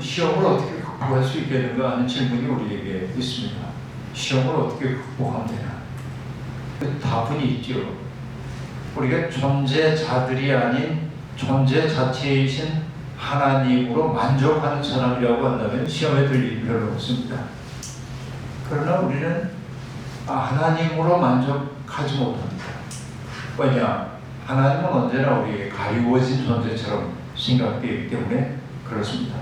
시험을 어떻게 극복할 수 있겠는가 하는 질문이 우리에게 있습니다. 시험을 어떻게 극복하면 되나? 그 답은 있죠. 우리가 존재자들이 아닌 존재 자체이신 하나님으로 만족하는 사람이라고 한다면 시험에 들 일이 별로 없습니다. 그러나 우리는 하나님으로 만족하지 못합니다. 왜냐? 하나님은 언제나 우리에게 가리워진 존재처럼 생각되기 때문에 그렇습니다.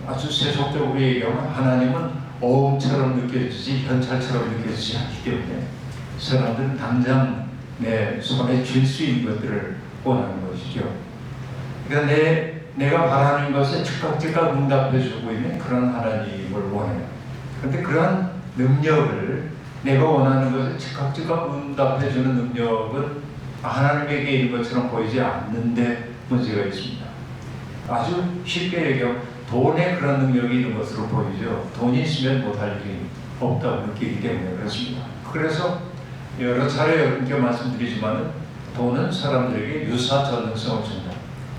아주 세속적으로 얘기하면 하나님은 어음처럼 느껴지지 현찰처럼 느껴지지 않기 때문에 사람들은 당장 내 손에 쥘 수 있는 것들을 원하는 것이죠. 그러니까 내가 바라는 것에 즉각 응답해주고 있는 그런 하나님을 원해요. 그런데 그런 능력을 내가 원하는 것에 즉각 응답해주는 능력은 하나님에게 있는 것처럼 보이지 않는데 문제가 있습니다. 아주 쉽게 얘기하면 돈에 그런 능력이 있는 것으로 보이죠. 돈이 있으면 못할 일이 없다고 느끼기 때문에 그렇습니다. 그래서 여러 차례 여러분께 말씀드리지만 돈은 사람들에게 유사 전능성을 준다.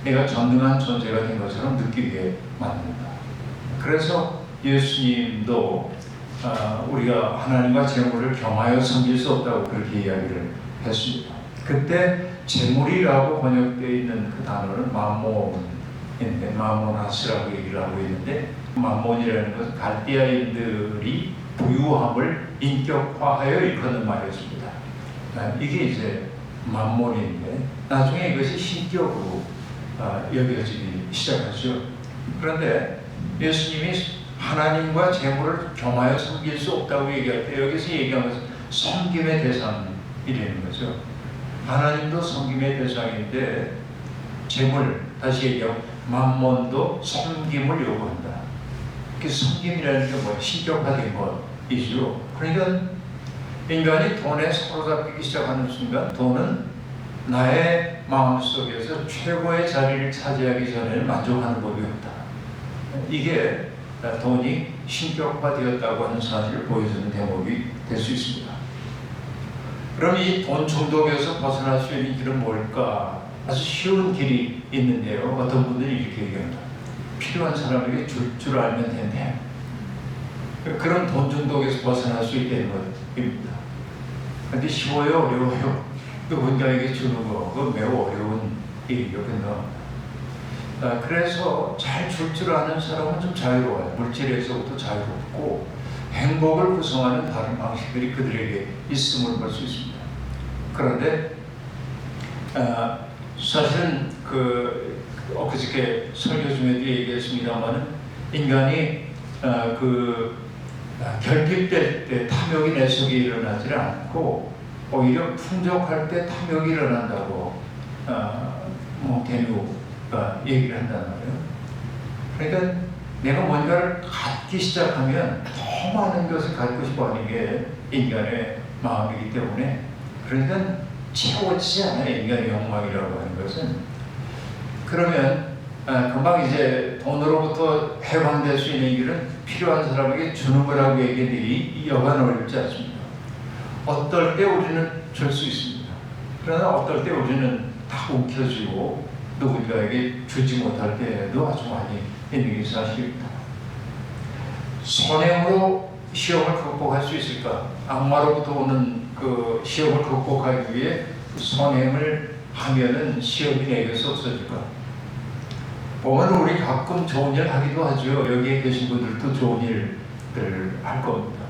내가 전능한 존재가 된 것처럼 느끼게 만든다. 그래서 예수님도 우리가 하나님과 재물을 겸하여 섬길 수 없다고 그렇게 이야기를 했습니다. 그때 재물이라고 번역되어 있는 그 단어는 맘몬인데 마모나스라고 얘기를 하고 있는데 맘몬이라는 것은 갈대아인들이 부유함을 인격화하여 일컫는 말이었습니다. 이게 이제 맘몬인데 나중에 이것이 신격으로 여겨지기 시작하죠. 그런데 예수님이 하나님과 재물을 겸하여 섬길 수 없다고 얘기할 때 여기서 얘기한 것은 섬김의 대상이라는 거죠. 하나님도 섬김의 대상인데 재물, 다시 얘기하면 맘몬도 섬김을 요구한다. 그 섬김이라는 게 뭐예요? 신격화된 것이죠. 그러니까 인간이 돈에 사로잡히기 시작하는 순간 돈은 나의 마음속에서 최고의 자리를 차지하기 전에는 만족하는 법이 없다. 이게 돈이 신격화되었다고 하는 사실을 보여주는 대목이 될 수 있습니다. 그럼 이 돈 중독에서 벗어날 수 있는 길은 뭘까? 아주 쉬운 길이 있는데요. 어떤 분들이 이렇게 얘기합니다. 필요한 사람에게 줄 알면 된대. 그런 돈 중독에서 벗어날 수 있다는 것입니다. 그런데 쉬워요? 어려워요? 누군가에게 주는 거, 그건 매우 어려운 일이죠. 그래서 잘 줄 아는 사람은 좀 자유로워요. 물질에서부터 자유롭고 행복을 구성하는 다른 방식들이 그들에게 있음을 볼 수 있습니다. 그런데 사실은 엊그저께 설교 중에도 얘기했습니다만 인간이 결핍될 때 탐욕이 내 속에 일어나지 않고 오히려 풍족할 때 탐욕이 일어난다고 몬테뉴가 얘기를 한단 말이에요. 그러니까 내가 뭔가를 갖기 시작하면 더 많은 것을 갖고 싶어하는 게 인간의 마음이기 때문에 그러니까 채워지지 않아요. 인간의 욕망이라고 하는 것은. 그러면 금방 이제 돈으로부터 해방될 수 있는 길은 필요한 사람에게 주는 거라고 얘기했는데 이 여간 어렵지 않습니다. 어떨 때 우리는 줄 수 있습니다. 그러나 어떨 때 우리는 다 움켜쥐고 누군가에게 주지 못할 때도 아주 많이 있는 게 사실입니다. 선행으로 시험을 극복할 수 있을까? 악마로부터 오는 그 시험을 극복하기 위해 선행을 하면은 시험이 내게서 없어질까? 보면 우리 가끔 좋은 일 하기도 하죠. 여기에 계신 분들도 좋은 일을 할 겁니다.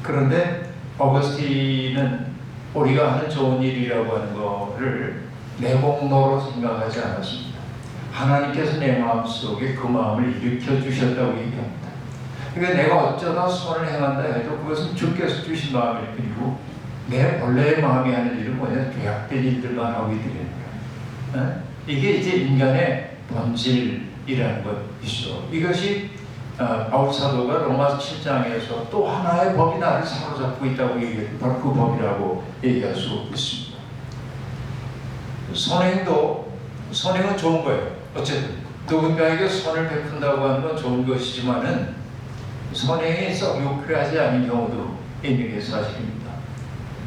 그런데 어거스틴은 우리가 하는 좋은 일이라고 하는 거를 내공로로 생각하지 않았습니다. 하나님께서 내 마음속에 그 마음을 일으켜 주셨다고 얘기합니다. 그러니까 내가 어쩌다 선을 행한다 해도 그것은 주께서 주신 마음일 뿐이고 내 본래의 마음이 하는 일은 뭐냐? 죄악된 일들만 하고 있는 거예요. 이게 이제 인간의 본질이라는 것이죠. 이것이 바울 사도가 로마 7장에서 또 하나의 법이 나를 사로잡고 있다고 얘기해요. 바로 그 법이라고 얘기할 수 있습니다. 선행은 좋은 거예요. 어쨌든 누군가에게 선을 베푼다고 하는 건 좋은 것이지만은 선행이 썩 유쾌하지 않은 경우도 있는 게 사실입니다.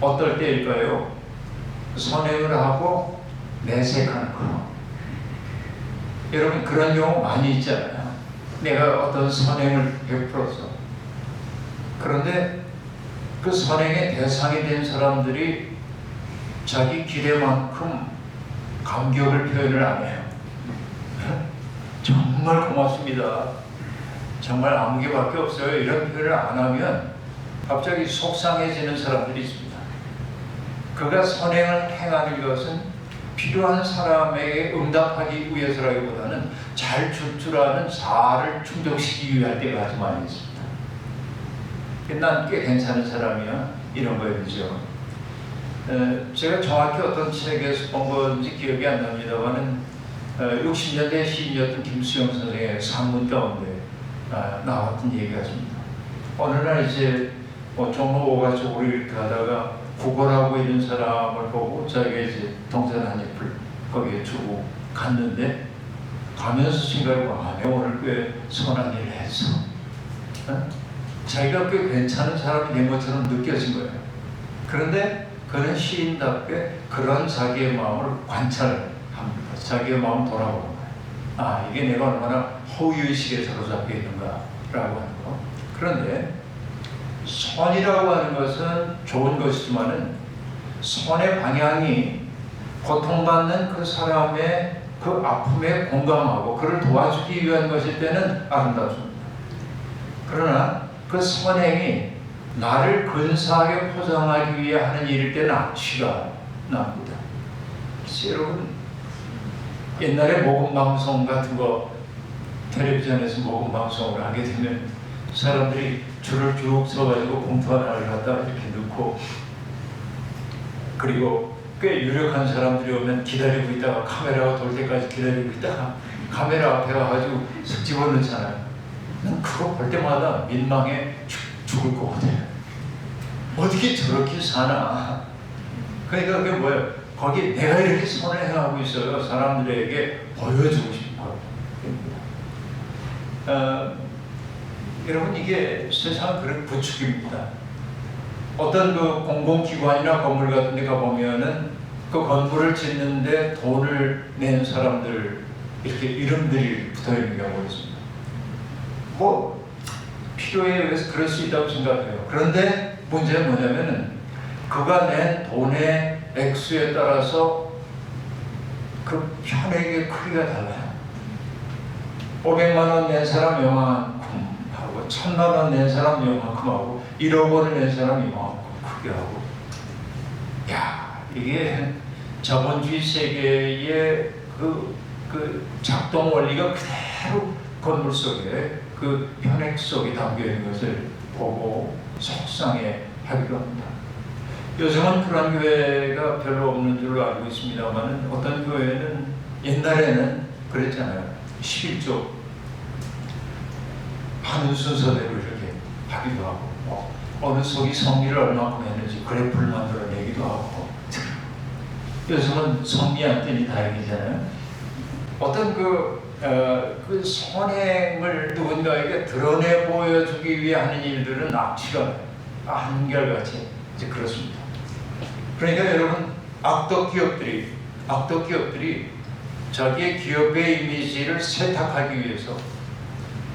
어떨 때일까요? 선행을 하고 내색하는 거. 여러분 그런 경우 많이 있잖아요. 내가 어떤 선행을 베풀어서, 그런데 그 선행의 대상이 된 사람들이 자기 기대만큼 감격을 표현을 안 해요. 정말 고맙습니다, 정말 아무 개밖에 없어요, 이런 표현을 안 하면 갑자기 속상해지는 사람들이 있습니다. 그가 선행을 행하는 것은 필요한 사람에게 응답하기 위해서라기보다는 잘 줄 줄 아는 자아를 충족시키기 위할 때가 아주 많이 있습니다. 난 꽤 괜찮은 사람이야, 이런 거였죠. 제가 정확히 어떤 책에서 본 건지 기억이 안 납니다만은 60년대 시인이었던 김수영 선생의 산문 가운데 나왔던 얘기가 있습니다. 어느 날 이제 종로 5가 쪽으로 이렇게 가다가 구걸하고 있는 사람을 보고 자기가 이제 동전 한 잎을 거기에 주고 갔는데, 가면서 생각해보면 내가 오늘 꽤 선한 일을 했어. 자기가 꽤 괜찮은 사람이 된 것처럼 느껴진 거예요. 그런데 그는 시인답게 그런 자기의 마음을 관찰합니다. 자기의 마음 돌아보는 거예요. 이게 내가 얼마나 허위의식에 사로잡혀 있는가라고 하는 거. 그런데 선이라고 하는 것은 좋은 것이지만은 선의 방향이 고통받는 그 사람의 그 아픔에 공감하고 그를 도와주기 위한 것일 때는 아름답습니다. 그러나 그 선행이 나를 근사하게 포장하기 위해 하는 일일 때는 악취가 납니다. 여러분, 옛날에 모금방송 같은 거 텔레비전에서 모금방송을 하게 되면 사람들이 줄을 쭉 서가지고 봉투 하나를 갖다 이렇게 넣고, 그리고 꽤 유력한 사람들이 오면 기다리고 있다가 카메라가 돌 때까지 기다리고 있다가 카메라 앞에 와가지고 슥 집어넣잖아요. 난 그거 볼 때마다 민망해 죽을 것 같아요. 어떻게 저렇게 사나. 그러니까 그게 뭐예요? 거기 내가 이렇게 선을 행하고 있어요. 사람들에게 보여주고 싶은 거예요. 여러분, 이게 세상 그런 부축입니다. 어떤 그 공공기관이나 건물 같은 데 가보면은 그 건물을 짓는데 돈을 낸 사람들 이렇게 이름들이 붙어 있는 경우가 있습니다. 필요에 의해서 그럴 수 있다고 생각해요. 그런데 문제는 뭐냐면은 그가 낸 돈의 액수에 따라서 그 현액의 크기가 달라요. 500만 원 낸 사람 요만큼 하고, 1000만 원 낸 사람 요만큼 하고, 1억 원을 낸 사람 요만큼 크게 하고. 이게 자본주의 세계의 그 작동 원리가 그대로 건물 속에 그 현액 속에 담겨 있는 것을 보고 속상해 하기도 합니다. 요즘은 그런 교회가 별로 없는 줄로 알고 있습니다만, 어떤 교회는 옛날에는 그랬잖아요. 11조 하는 순서대로 이렇게 하기도 하고, 어느 속이 성리를 얼마큼 했는지 그래프를 만들어내기도 하고. 요즘은 성리 안 뜨니 다행이잖아요. 어떤 그 선행을 누군가에게 드러내 보여주기 위해 하는 일들은 악취가 한결같이 이제 그렇습니다. 그러니까 여러분, 악덕 기업들이 자기의 기업의 이미지를 세탁하기 위해서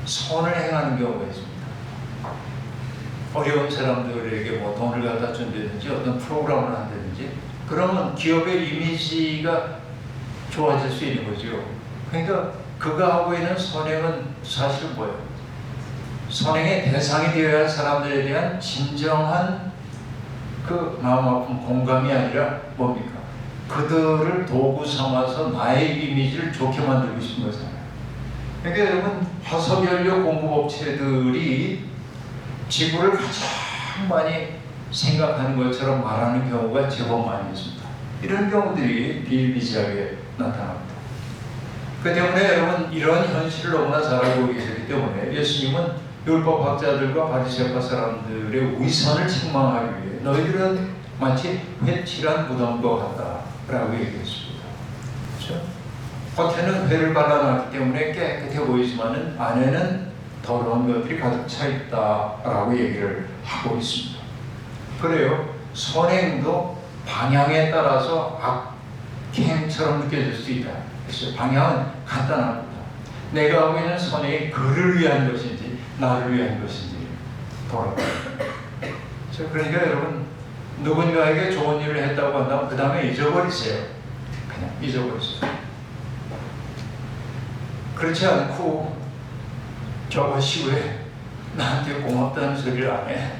선을 행하는 경우가 있습니다. 어려운 사람들에게 돈을 갖다 준다든지 어떤 프로그램을 한다든지, 그러면 기업의 이미지가 좋아질 수 있는 거죠. 그러니까 그가 하고 있는 선행은 사실은 뭐예요? 선행의 대상이 되어야 할 사람들에 대한 진정한 그 마음 아픈 공감이 아니라 뭡니까? 그들을 도구 삼아서 나의 이미지를 좋게 만들고 싶은 거잖아요. 그러니까 여러분, 화석연료 공급업체들이 지구를 가장 많이 생각하는 것처럼 말하는 경우가 제법 많이 있습니다. 이런 경우들이 비일비재하게 나타납니다. 그 때문에 여러분, 이런 현실을 너무나 잘 알고 계시기 때문에 예수님은 율법학자들과 바리새파 사람들의 위선을 책망하기 위해 너희들은 마치 회칠한 무덤과 같다라고 얘기했습니다. 그렇죠? 겉에는 회를 발라놨기 때문에 깨끗해 보이지만은 안에는 더러운 것들이 가득 차 있다라고 얘기를 하고 있습니다. 그래요. 선행도 방향에 따라서 악행처럼 느껴질 수 있다. 그래서 방향은 간단합니다. 내가 하고 있는 선행이 그를 위한 것인지 나를 위한 것인지 돌아봐요. 그러니까 여러분, 누군가에게 좋은 일을 했다고 한다면 그 다음에 잊어버리세요. 그냥 잊어버리세요. 그렇지 않고 저것이 왜 나한테 고맙다는 소리를 안 해?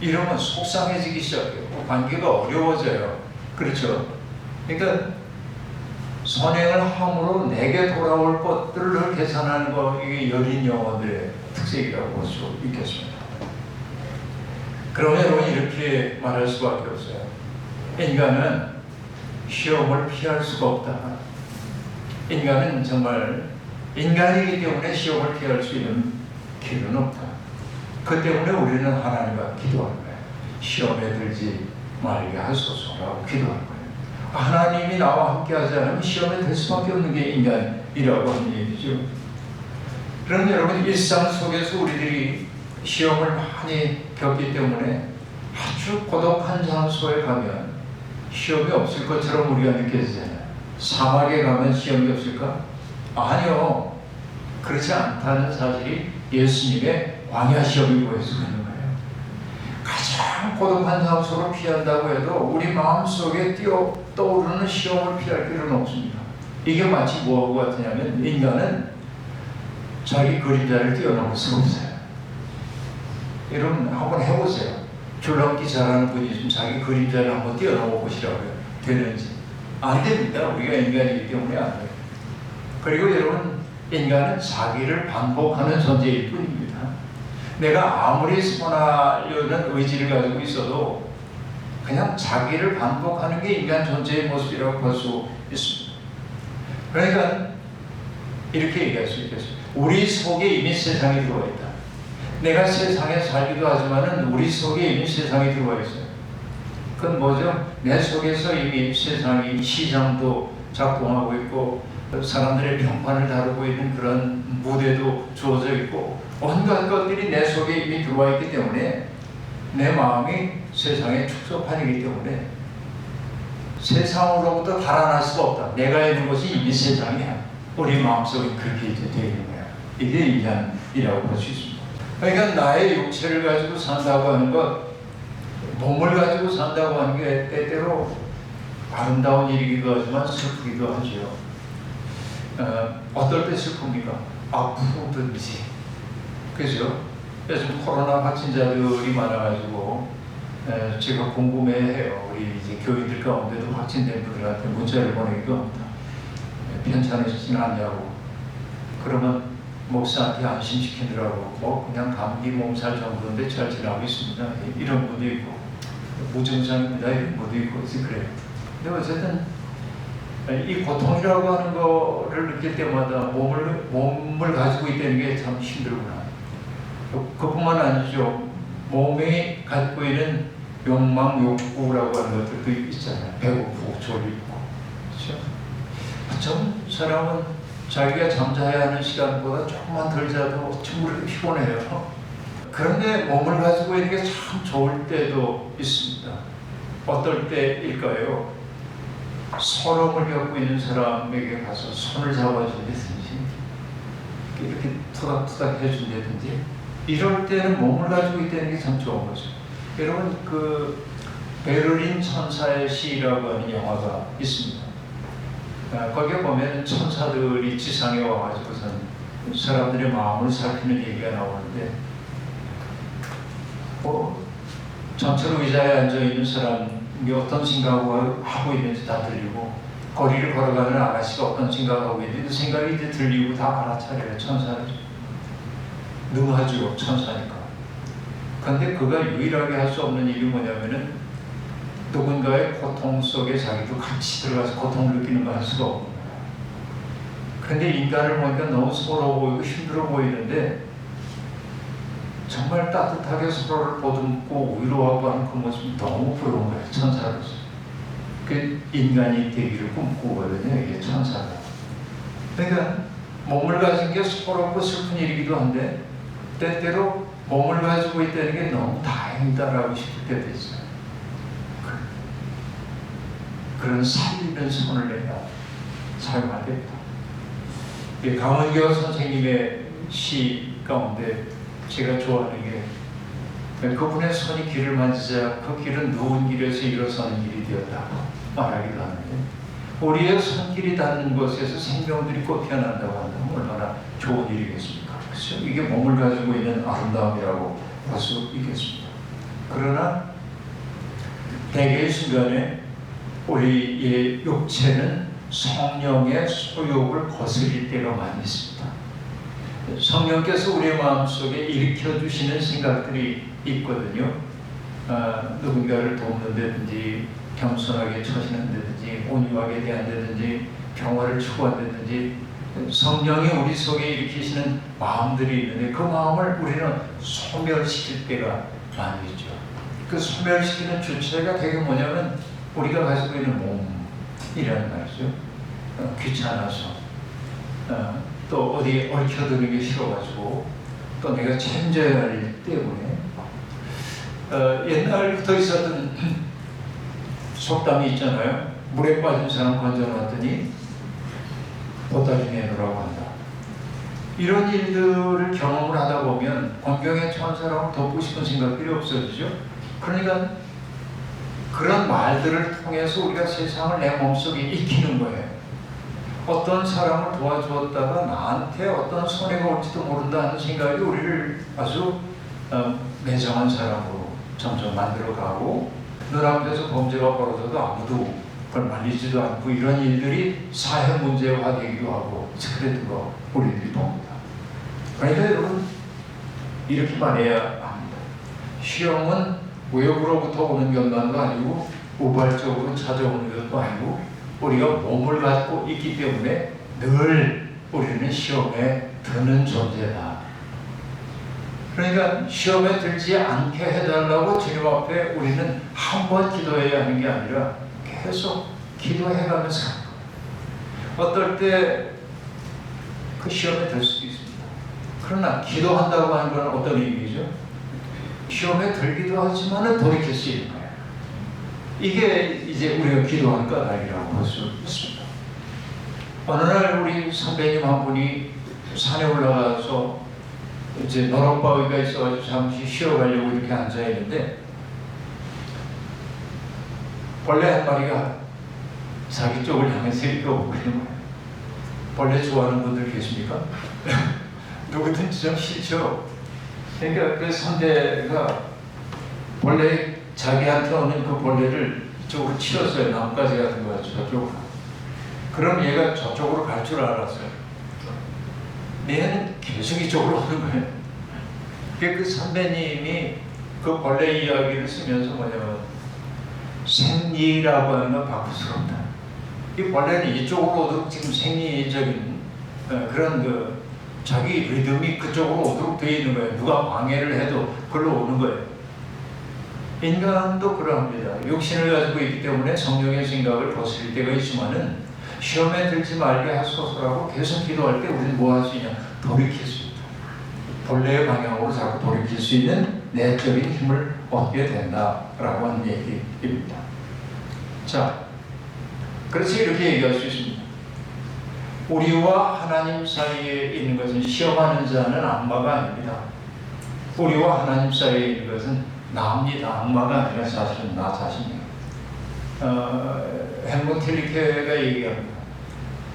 이러면 속상해지기 시작해요. 관계가 어려워져요. 그렇죠? 그러니까 선행을 함으로 내게 돌아올 것들을 계산하는 거, 이게 여린 영혼들의 특색이라고 볼 수 있겠습니다. 그러면 여러분 이렇게 말할 수밖에 없어요. 인간은 시험을 피할 수가 없다. 인간은 정말 인간이기 때문에 시험을 피할 수 있는 길은 없다. 그 때문에 우리는 하나님과 기도하는 거예요. 시험에 들지 말게 하소서라고 기도하는 거예요. 하나님이 나와 함께 하지 않으면 시험에 들 수밖에 없는 게 인간이라고 하는 얘기죠. 그런데 여러분, 일상 속에서 우리들이 시험을 많이 겪기 때문에 아주 고독한 장소에 가면 시험이 없을 것처럼 우리가 느껴지잖아요. 사막에 가면 시험이 없을까? 아니요. 그렇지 않다는 사실이 예수님의 광야 시험이 보여주고 있는 거예요. 가장 고독한 장소로 피한다고 해도 우리 마음속에 떠오르는 시험을 피할 필요는 없습니다. 이게 마치 뭐하고 같으냐면, 인간은 자기 그림자를 뛰어넘을 수가 없어요. 여러분 한번 해보세요. 줄넘기 잘하는 분이 있으면 자기 그림자를 한번 뛰어넘어 보시라고요. 되는지. 안 됩니다. 우리가 인간이기 때문에 안 돼요. 그리고 여러분, 인간은 자기를 반복하는 존재일 뿐입니다. 내가 아무리 선하려는 의지를 가지고 있어도 그냥 자기를 반복하는 게 인간 존재의 모습이라고 볼 수 있습니다. 그러니까 이렇게 얘기할 수 있겠습니다. 우리 속에 이미 세상이 들어와 있다. 내가 세상에 살기도 하지만은 우리 속에 이미 세상이 들어와 있어요. 그건 뭐죠? 내 속에서 이미 세상이, 시장도 작동하고 있고 사람들의 평판을 다루고 있는 그런 무대도 주어져 있고 온갖 것들이 내 속에 이미 들어와 있기 때문에 내 마음이 세상의 축소판이기 때문에 세상으로부터 달아날 수가 없다. 내가 있는 것이 이미 세상이야. 우리 마음속에 그렇게 이제 되어 있는 거야. 이게 인간이라고 볼 수 있습니다. 그러니까 나의 육체를 가지고 산다고 하는 것, 몸을 가지고 산다고 하는 게 때때로 아름다운 일이기도 하지만 슬프기도 하죠. 어떨 때 슬픕니까? 아프든지. 그죠? 요즘 코로나 확진자들이 많아가지고 제가 궁금해해요. 우리 이제 교인들 가운데도 확진된 분들한테 문자를 보내기도 합니다. 괜찮으시진 않냐고. 그러면 목사한테 안심시키느라고 뭐 그냥 감기 몸살 정도인데 잘 지나고 있습니다. 이런 분도 있고, 무증상입니다. 이런 분도 있고, 그래요. 근데 어쨌든 이 고통이라고 하는 거를 느낄 때마다 몸을 가지고 있다는 게 참 힘들구나. 그뿐만 아니죠. 몸이 갖고 있는 욕망, 욕구라고 하는 것들도 있잖아요. 배고프고 졸리고. 그렇죠? 전 사람은 자기가 잠자야 하는 시간보다 조금만 덜 자도 충분히 피곤해요. 그런데 몸을 가지고 있는 게 참 좋을 때도 있습니다. 어떨 때일까요? 서러움을 겪고 있는 사람에게 가서 손을 잡아준다든지 이렇게 투닥투닥 해준다든지 이럴 때는 몸을 가지고 있다는 게 참 좋은 거죠. 여러분, 그 베를린 천사의 시라고 하는 영화가 있습니다. 거기에 보면 천사들이 지상에 와가지고선 사람들의 마음을 살피는 얘기가 나오는데, 전철 의자에 앉아있는 사람이 어떤 생각을 하고 있는지 다 들리고, 거리를 걸어가는 아가씨가 어떤 생각을 하고 있는지 그 생각이 이제 들리고 다 알아차려요. 천사들이. 능하죠, 천사니까. 그런데 그가 유일하게 할 수 없는 일이 뭐냐면은 누군가의 고통 속에 자기도 같이 들어가서 고통을 느끼는 걸 할 수가 없는 거야. 그런데 인간을 보니까 너무 서러워 보이고 힘들어 보이는데 정말 따뜻하게 서로를 보듬고 위로하고 하는 그 모습이 너무 부러운 거예요. 천사로서. 그 인간이 되기를 꿈꾸거든요. 이게 천사가. 그러니까 몸을 가진 게 서럽고 슬픈 일이기도 한데 때때로 몸을 가지고 있다는 게 너무 다행이다라고 싶을 때도 있어요. 그런 살리는 손을 내가 사용하겠다. 강원교 선생님의 시 가운데 제가 좋아하는 게 그분의 손이 길을 만지자 그 길은 누운 길에서 일어서는 길이 되었다고 말하기도 하는데 우리의 손길이 닿는 곳에서 생명들이 꽃 피어난다고 한다면 얼마나 좋은 일이겠습니까? 그렇죠? 이게 몸을 가지고 있는 아름다움이라고 할 수 있겠습니다. 그러나 대개의 순간에 우리의 육체는 성령의 소욕을 거스릴 때가 많이 있습니다. 성령께서 우리의 마음속에 일으켜주시는 생각들이 있거든요. 누군가를 돕는다든지 겸손하게 처신한다든지 온유하게 대한다든지 평화를 추구한다든지 성령이 우리 속에 일으키시는 마음들이 있는데 그 마음을 우리는 소멸시킬 때가 많이 있죠. 그 소멸시키는 주체가 되게 뭐냐면 우리가 가지고 있는 몸이라는 말이죠. 귀찮아서 또 어디 얽혀드는 게 싫어가지고 또 내가 챙겨야 하기 때문에 옛날부터 있었던 속담이 있잖아요. 물에 빠진 사람 건져놨더니 보따리 내놓으라고 한다. 이런 일들을 경험을 하다 보면 광경에 처한 사람을 돕고 싶은 생각들이 없어지죠. 그러니까 그런 말들을 통해서 우리가 세상을 내 몸속에 익히는 거예요. 어떤 사람을 도와주었다가 나한테 어떤 손해가 올지도 모른다 하는 생각이 우리를 아주 매정한 사람으로 점점 만들어가고 눈앞에서 범죄가 벌어져도 아무도 그걸 말리지도 않고 이런 일들이 사회 문제화되기도 하고 그랬던 거 우리들이 봅니다. 그러니까 여러분 이렇게 말해야 합니다. 시험은 외부로부터 오는 결단도 아니고 우발적으로 찾아오는 것도 아니고 우리가 몸을 갖고 있기 때문에 늘 우리는 시험에 드는 존재다. 그러니까 시험에 들지 않게 해달라고 주님 앞에 우리는 한 번 기도해야 하는 게 아니라 계속 기도해가면서 어떨 때 그 시험에 들 수도 있습니다. 그러나 기도한다고 하는 건 어떤 의미죠? 시험에 들기도 하지만 돌이킬 수 있는 거예요. 이게 이제 우리가 기도하는 까닭이라고 할 수 있습니다. 어느 날 우리 선배님 한 분이 산에 올라가서 이제 너럭바위가 있어가지고 잠시 쉬어가려고 이렇게 앉아있는데 벌레 한 마리가 자기 쪽을 향해서 이렇게 오고 있는 거예요. 벌레 좋아하는 분들 계십니까? 누구든지 좀 싫죠? 그러니까 그 선배가 벌레 자기한테 오는 그 벌레를 이쪽으로 치웠어요. 나뭇가지 같은 거 저쪽으로. 그럼 얘가 저쪽으로 갈 줄 알았어요. 얘는 계속 이쪽으로 오는 거예요. 그 선배님이 그 벌레 이야기를 쓰면서 뭐냐면 생리라고 하는 건 바꿀 수가 없다. 이 벌레는 이쪽으로 오도록 지금 생리적인 그런 그 자기 리듬이 그쪽으로 오도록 되어 있는 거예요. 누가 방해를 해도 그걸로 오는 거예요. 인간도 그러합니다. 육신을 가지고 있기 때문에 성령의 생각을 거스릴 때가 있지만은 시험에 들지 말게 하소서라고 계속 기도할 때 우리는 뭐 할 수 있냐? 돌이킬 수 있다. 본래의 방향으로 자꾸 돌이킬 수 있는 내적인 힘을 얻게 된다라고 하는 얘기입니다. 자, 그래서 이렇게 얘기할 수 있습니다. 우리와 하나님 사이에 있는 것은 시험하는 자는 악마가 아닙니다. 우리와 하나님 사이에 있는 것은 나입니다. 악마가 아니라 사실은 나 자신이에요. 헬문 틸리케가 얘기합니다.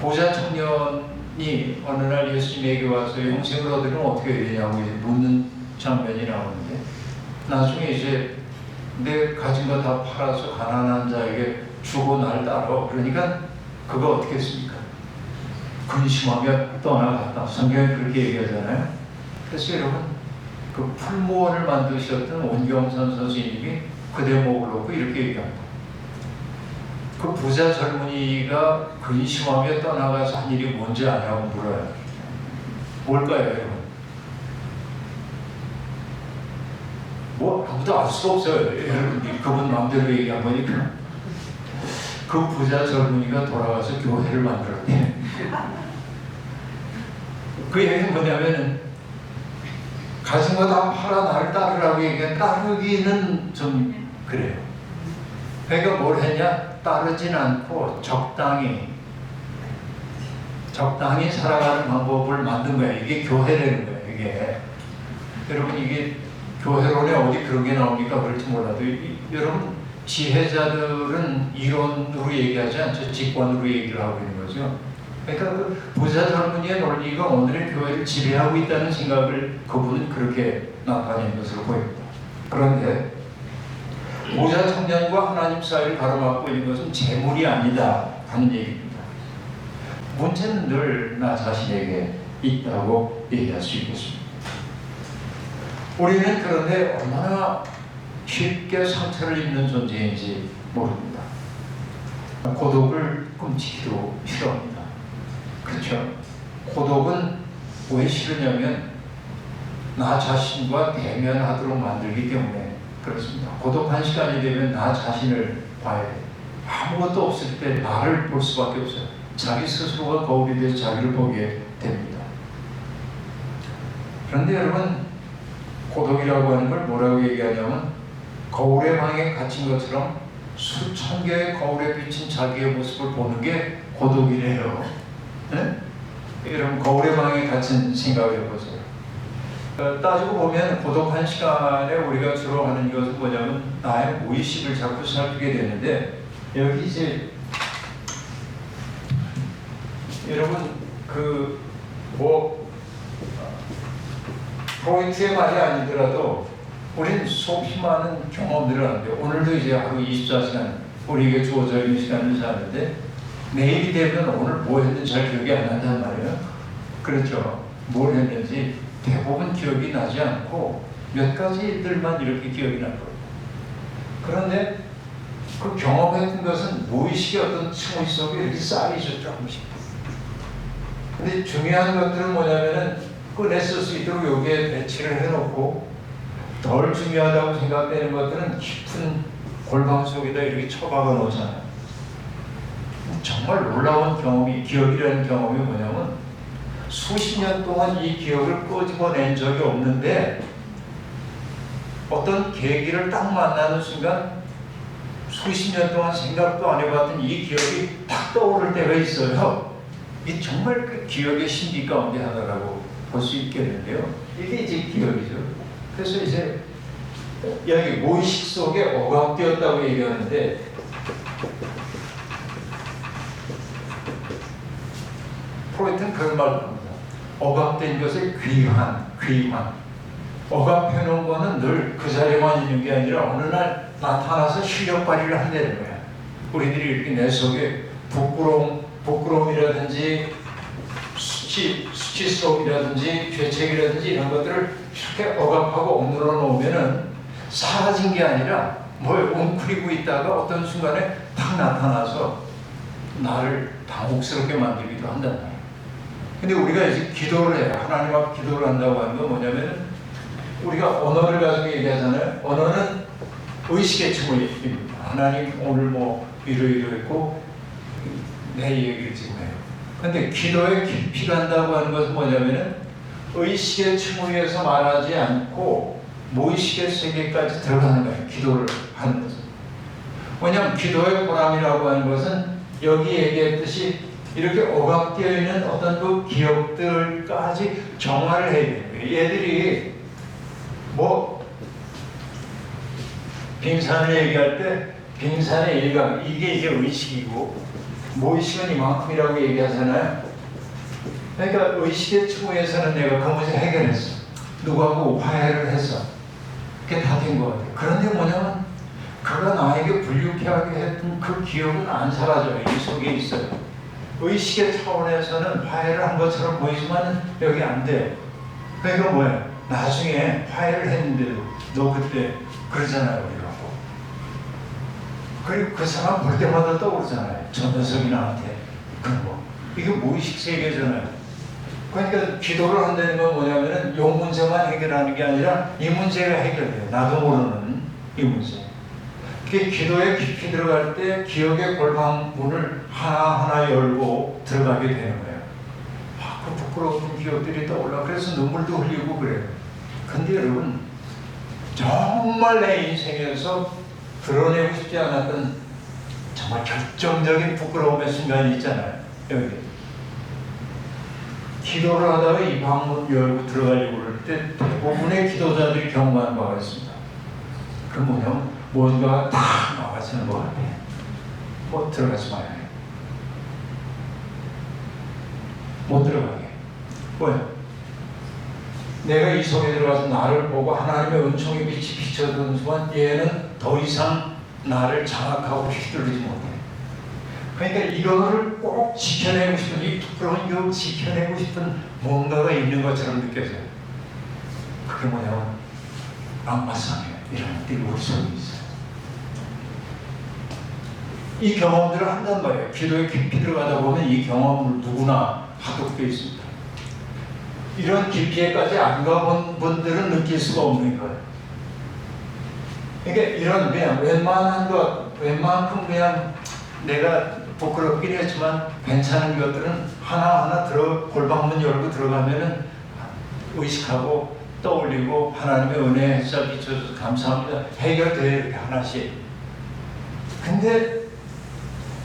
보좌 청년이 어느 날 예수님에게 와서 영생을 얻으면 어떻게 해야 되냐고 묻는 장면이 나오는데 나중에 이제 내 가진 거 다 팔아서 가난한 자에게 주고 날 따라. 그러니까 그거 어떻게 했습니까? 근심하며 떠나갔다. 성경에 그렇게 얘기하잖아요. 그래서 여러분 그 풀무원을 만드셨던 원경선 선생님이 그 대목을 놓고 이렇게 얘기합니다. 그 부자 젊은이가 근심하며 떠나가서 한 일이 뭔지 아냐고 물어요. 뭘까요, 여러분? 뭐 아무도 알 수 없어요. 여러분 그분 마음대로 얘기한 거니까. 그 부자 젊은이가 돌아가서 교회를 만들었대. 그 얘기는 뭐냐면은 가진 거 다 팔아 나를 따르라고 얘기해. 따르기는 좀 그래요. 그러니까 뭘 했냐? 따르진 않고 적당히 적당히 살아가는 방법을 만든 거야. 이게 교회라는 거야. 이게 여러분 이게 교회론에 어디 그런 게 나옵니까? 그럴지 몰라도 여러분 지혜자들은 이론으로 얘기하지 않죠. 직관으로 얘기를 하고 있는 거죠. 그러니까 그 부자 젊은이의 논리가 오늘의 교회를 지배하고 있다는 생각을 그분은 그렇게 나타낸 것으로 보입니다. 그런데 부자 청년과 하나님 사이를 가로막고 있는 것은 재물이 아니다 하는 얘기입니다. 문제는 늘 나 자신에게 있다고 얘기할 수 있겠습니다. 우리는 그런데 얼마나 쉽게 상처를 입는 존재인지 모릅니다. 고독을 꿈치기도 싫어합니다. 그렇죠? 고독은 왜 싫으냐면 나 자신과 대면하도록 만들기 때문에 그렇습니다. 고독한 시간이 되면 나 자신을 봐야 돼요. 아무것도 없을 때 나를 볼 수밖에 없어요. 자기 스스로가 거울이 돼서 자기를 보게 됩니다. 그런데 여러분 고독이라고 하는 걸 뭐라고 얘기하냐면 거울의 방에 갇힌 것처럼 수천 개의 거울에 비친 자기의 모습을 보는 게 고독이래요. 네? 여러분 거울의 방에 갇힌 생각을 해보세요. 따지고 보면 고독한 시간에 우리가 주로 하는 것은 뭐냐면 나의 무의식을 자꾸 살피게 되는데 여기 이제 여러분 프로이트의 말이 아니더라도 우린 수없이 많은 경험들을 하는데 오늘도 이제 하루 24시간 우리에게 주어져 있는 시간을 사는데 내일이 되면 오늘 뭐 했는지 잘 기억이 안 난단 말이에요. 그렇죠. 뭘 했는지 대부분 기억이 나지 않고 몇 가지 일들만 이렇게 기억이 날 거예요. 그런데 그 경험했던 것은 무의식의 어떤 층위 속에 이렇게 쌓이죠. 조금씩. 근데 중요한 것들은 뭐냐면은 꺼냈을 수 있도록 여기에 배치를 해놓고 덜 중요하다고 생각되는 것들은 깊은 골방 속에다 이렇게 처박아 놓잖아요. 정말 놀라운 경험이, 기억이라는 경험이 뭐냐면 수십 년 동안 이 기억을 끄집어낸 적이 없는데 어떤 계기를 딱 만나는 순간 수십 년 동안 생각도 안 해봤던 이 기억이 딱 떠오를 때가 있어요. 이 정말 그 기억의 신비 가운데 하나라고 볼 수 있겠는데요. 이게 이제 기억이죠. 그래서 이제 여기 무의식 속에 억압되었다고 얘기하는데 프로이트는 그런 말을 합니다. 억압된 것의 귀환. 억압해놓은 거는 늘 그 자리에만 있는 게 아니라 어느 날 나타나서 실력 발휘를 한다는 거야. 우리들이 이렇게 내 속에 부끄러움이라든지 수치스러움이라든지 죄책이라든지 이런 것들을 이렇게 억압하고 억눌러 놓으면은 사라진 게 아니라 뭘 웅크리고 있다가 어떤 순간에 딱 나타나서 나를 당혹스럽게 만들기도 한단 말이에요. 근데 우리가 이제 기도를 해요. 하나님 앞 기도를 한다고 하는 건 뭐냐면은 우리가 언어를 가지고 얘기하잖아요. 언어는 의식의 층위입니다. 하나님 오늘 뭐 이러이러했고 내 얘기를 지금 해요. 근데 기도에 깊이 간다고 하는 것은 뭐냐면은 의식의 층위에서 말하지 않고 무의식의 세계까지 들어가는 거예요. 기도를 하는 것은. 왜냐하면 기도의 보람이라고 하는 것은 여기 얘기했듯이 이렇게 억압되어 있는 어떤 그 기억들까지 정화를 해야 되는 거예요. 얘들이 뭐 빙산을 얘기할 때 빙산의 일각 이게 이제 의식이고 무의식은 이만큼이라고 얘기하잖아요. 그러니까 의식의 층위에서는 내가 그 문제 해결했어. 누구하고 화해를 했어. 그게 다 된 것 같아요. 그런데 뭐냐면 그가 나에게 불쾌하게 했던 그 기억은 안 사라져요. 이 속에 있어요. 의식의 차원에서는 화해를 한 것처럼 보이지만 여기 안 돼요. 그러니까 뭐야? 나중에 화해를 했는데도 너 그때 그러잖아요. 우리가. 그리고 그 사람 볼 때마다 떠오르잖아요. 저 녀석이 나한테 그런 거. 이게 무의식 세계잖아요. 그러니까 기도를 한다는 건 뭐냐면은 이 문제만 해결하는 게 아니라 이 문제가 해결돼요. 나도 모르는 이 문제. 그게 기도에 깊이 들어갈 때 기억의 골방문을 하나하나 열고 들어가게 되는 거예요. 그 부끄러운 기억들이 떠올라. 그래서 눈물도 흘리고 그래요. 근데 여러분 정말 내 인생에서 드러내고 싶지 않았던 정말 결정적인 부끄러움의 순간이 있잖아요. 여기. 기도를 하다가 이 방문 열고 들어가려고 그럴 때 대부분의 기도자들이 경험하는 바가 있습니다. 그 뭐냐면 뭔가가 딱 나와지는 것 같아. 뭐 들어가지 마요. 못 들어가게. 뭐야? 내가 이 속에 들어가서 나를 보고 하나님의 은총의 빛이 비춰드는 순간 얘는 더 이상 나를 장악하고 휘두르지 못해. 그러니까 이거를 꼭 지켜내고 싶은, 이 부끄러운 거 지켜내고 싶은 뭔가가 있는 것처럼 느껴져요. 그게 뭐냐면 안마상이에요. 이런 것들이 우리 속에 있어요. 이 경험들을 한단 말이에요. 기도에 깊이 들어가다 보면 이 경험을 누구나 하도록 되어 있습니다. 이런 깊이에까지 안 가본 분들은 느낄 수가 없는 거예요. 그러니까 이런 그냥 웬만한 것, 웬만큼 그냥 내가 부끄럽긴 했지만 괜찮은 것들은 하나하나 골방문 열고 들어가면은 의식하고 떠올리고 하나님의 은혜에 비춰줘서 감사합니다. 해결돼요. 이렇게 하나씩. 근데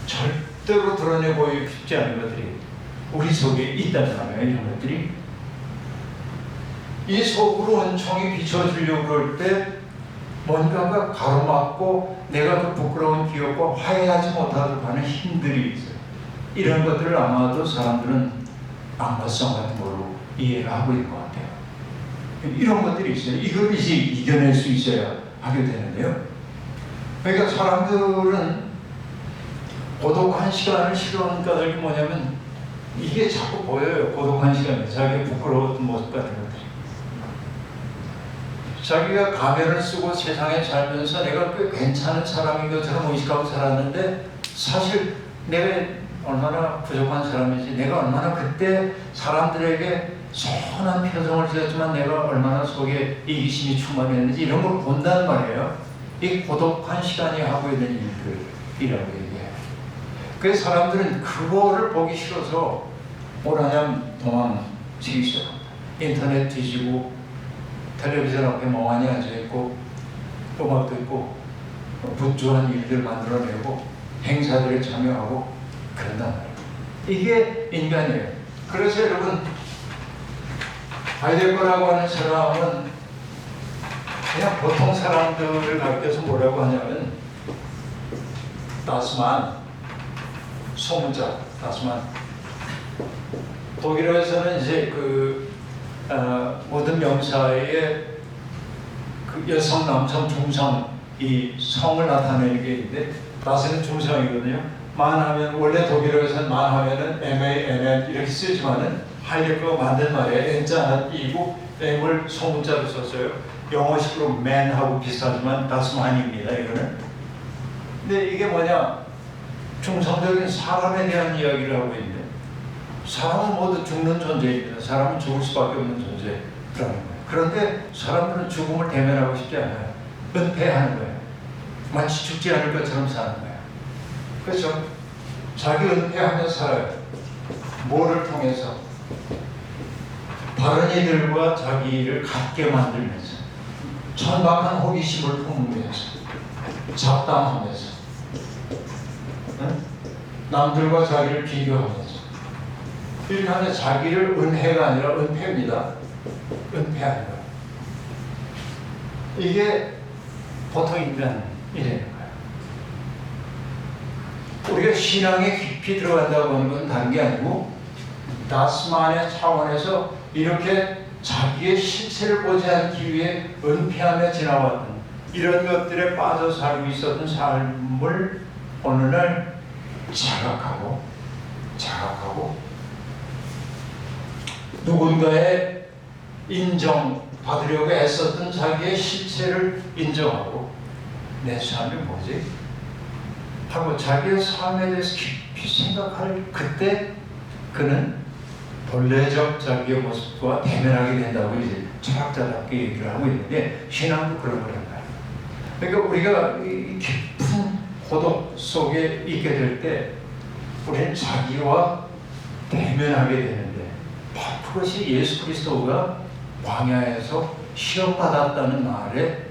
절대로 드러내 보이기 쉽지 않은 것들이 우리 속에 있다는 거예요. 이런 것들이. 이 속으로 은총이 비춰주려고 그럴 때 뭔가가 가로막고 내가 그 부끄러운 기억과 화해하지 못하도록 하는 힘들이 있어요. 이런 것들을 아마도 사람들은 안마성 같은 걸로 이해를 하고 있는 것 같아요. 이런 것들이 있어요. 이걸 이제 이겨낼 수 있어야 하게 되는데요. 그러니까 사람들은 고독한 시간을 싫어하는 까닭이 뭐냐면 이게 자꾸 보여요. 고독한 시간에 자기의 부끄러운 모습 같은 것들이. 자기가 가면을 쓰고 세상에 살면서 내가 꽤 괜찮은 사람인 것처럼 의식하고 살았는데 사실 내가 얼마나 부족한 사람이지, 내가 얼마나 그때 사람들에게 선한 표정을 지었지만 내가 얼마나 속에 이기심이 충만했는지 이런 걸 본단 말이에요. 이 고독한 시간이 하고 있는 일들이라고 얘기해요. 그래서 사람들은 그거를 보기 싫어서 오라냥 도망치기 시작합니다. 인터넷 뒤지고 텔레비전 앞에 멍하니 앉아있고 음악 듣고 분주한 일들 만들어내고 행사들에 참여하고 그런단 말이에요. 이게 인간이에요. 그래서 여러분 하이데거라고 하는 사람은 그냥 보통 사람들을 가르쳐서 뭐라고 하냐면 다스만, 소문자 다스만. 독일어에서는 이제 모든 명사의 그 여성, 남성, 중성 이 성을 나타내는 게 있는데 다스는 중성이거든요. 만하면 원래 독일어에서는 만하면은 MANN 이렇게 쓰지만은 하이데거가 만든 말에 N자는 E고 M을 소문자로 썼어요. 영어식으로 man하고 비슷하지만 다스만입니다. 이거는. 근데 이게 뭐냐? 중성적인 사람에 대한 이야기를 하고 있는데 사람은 모두 죽는 존재입니다. 사람은 죽을 수밖에 없는 존재라는 거예요. 그런데 사람들은 죽음을 대면하고 싶지 않아요. 은폐하는 거예요. 마치 죽지 않을 것처럼 사는 거예요. 그렇죠? 자기 은폐하면서 살아요. 뭐를 통해서? 다른 이들과 자기를 같게 만들면서 천박한 호기심을 품으면서 잡담하면서 응? 남들과 자기를 비교하면서 이렇게 하면 자기를 은혜가 아니라 은폐입니다. 은폐하는 거예요. 이게 보통 인간이라는 거예요. 우리가 신앙에 깊이 들어간다고 하는 건 다른 게 아니고 다스만의 차원에서 이렇게 자기의 실체를 보지 않기 위해 은폐하며 지나왔던 이런 것들에 빠져 살고 있었던 삶을 어느 날 자각하고 누군가의 인정받으려고 애썼던 자기의 실체를 인정하고 내 삶이 뭐지? 하고 자기의 삶에 대해서 깊이 생각할 그때 그는 본래적 자기의 모습과 대면하게 된다고 이제 철학자답게 얘기를 하고 있는데 신앙도 그런 거란 말이에요. 그러니까 우리가 이 깊은 고독 속에 있게 될 때 우리는 자기와 대면하게 되는데 그것이 예수 그리스도가 광야에서 시험받았다는 말의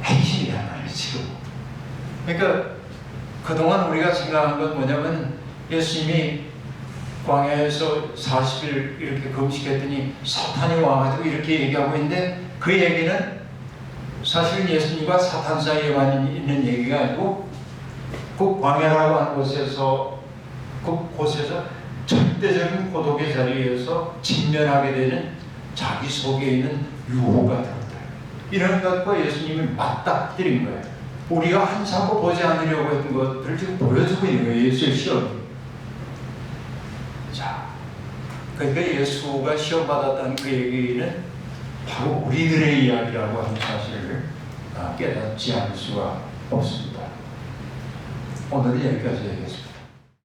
핵심이란 말이에요. 지금. 그러니까 그동안 우리가 생각한 건 뭐냐면 예수님이 광야에서 40일 이렇게 금식했더니 사탄이 와가지고 이렇게 얘기하고 있는데 그 얘기는 사실은 예수님과 사탄 사이에만 있는 얘기가 아니고 그 광야라고 하는 곳에서 절대적인 고독의 자리에서 직면하게 되는 자기 속에 있는 유혹가 들었다. 이런 것과 예수님이 맞닥뜨린 거예요. 우리가 한사코 보지 않으려고 했던 것들을 지금 보여주고 있는 거예요. 예수의 시험이. 자, 그러니까 예수가 시험받았다는 그 얘기는 바로 우리들의 이야기라고 하는 사실을 깨닫지 않을 수가 없습니다. 오늘은 여기까지 하겠습니다.